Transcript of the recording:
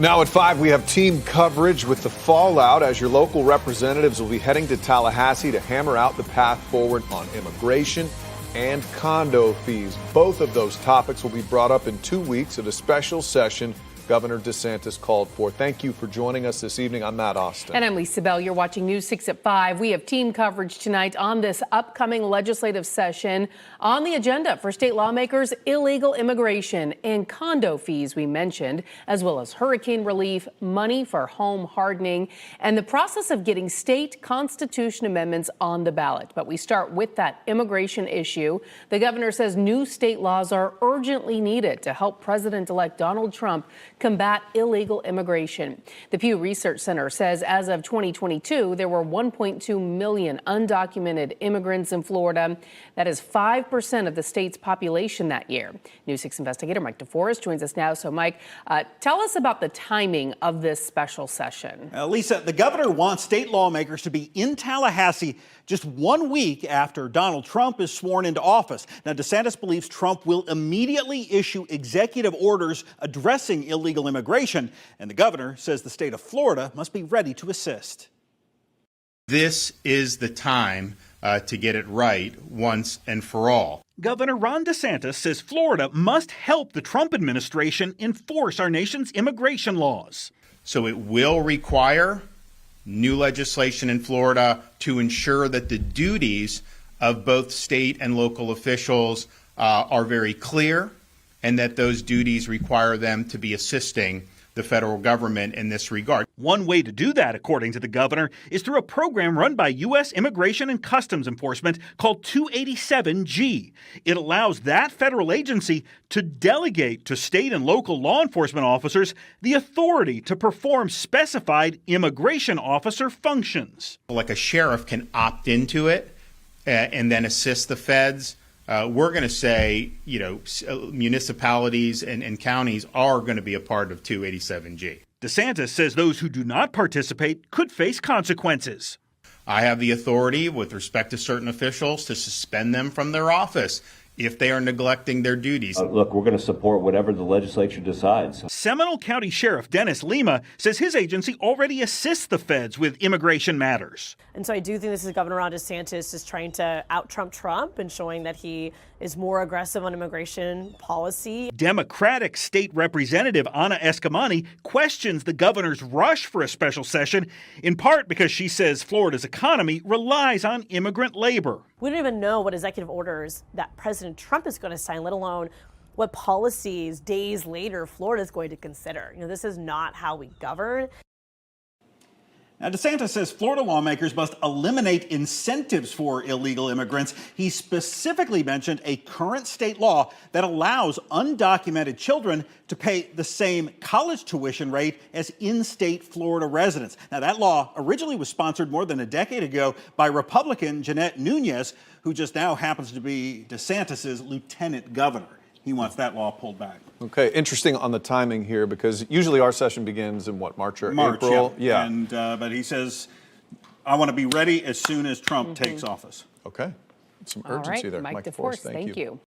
Now at 5, we have team coverage with the fallout as your local representatives will be heading to Tallahassee to hammer out the path forward on immigration and condo fees. Both of those topics will be brought up in 2 weeks at a special session Governor DeSantis called for. Thank you for joining us this evening. I'm Matt Austin. And I'm Lisa Bell. You're watching News 6 at 5. We have team coverage tonight on this upcoming legislative session. On the agenda for state lawmakers, illegal immigration and condo fees we mentioned, as well as hurricane relief, money for home hardening, and the process of getting state constitution amendments on the ballot. But we start with that immigration issue. The governor says new state laws are urgently needed to help President-elect Donald Trump combat illegal immigration. The Pew Research Center says as of 2022, there were 1.2 million undocumented immigrants in Florida. That is 5% of the state's population that year. News 6 investigator Mike DeForest joins us now. So, Mike, tell us about the timing of this special session. Lisa, the governor wants state lawmakers to be in Tallahassee just 1 week after Donald Trump is sworn into office. Now, DeSantis believes Trump will immediately issue executive orders addressing illegal immigration, and the governor says the state of Florida must be ready to assist. This is the time to get it right once and for all. Governor Ron DeSantis says Florida must help the Trump administration enforce our nation's immigration laws. So it will require new legislation in Florida to ensure that the duties of both state and local officials are very clear, and that those duties require them to be assisting the federal government in this regard. One way to do that, according to the governor, is through a program run by U.S. Immigration and Customs Enforcement called 287G. It allows that federal agency to delegate to state and local law enforcement officers the authority to perform specified immigration officer functions. Like a sheriff can opt into it and then assist the feds. We're going to say, municipalities and counties are going to be a part of 287G. DeSantis says those who do not participate could face consequences. I have the authority with respect to certain officials to suspend them from their office if they are neglecting their duties. Look, we're going to support whatever the legislature decides. Seminole County Sheriff Dennis Lima says his agency already assists the feds with immigration matters. And so I do think this is Governor Ron DeSantis is trying to out-Trump Trump and showing that he is more aggressive on immigration policy. Democratic State Representative Anna Eskamani questions the governor's rush for a special session, in part because she says Florida's economy relies on immigrant labor. We don't even know what executive orders that President Trump is going to sign, let alone what policies days later Florida is going to consider. This is not how we govern. Now, DeSantis says Florida lawmakers must eliminate incentives for illegal immigrants. He specifically mentioned a current state law that allows undocumented children to pay the same college tuition rate as in-state Florida residents. Now, that law originally was sponsored more than a decade ago by Republican Jeanette Nunez, who just now happens to be DeSantis's lieutenant governor. He wants that law pulled back. Okay, interesting on the timing here, because usually our session begins in March or April? Yeah. And but he says, I want to be ready as soon as Trump takes office. Okay. Some urgency there. Mike DeForest, thank you.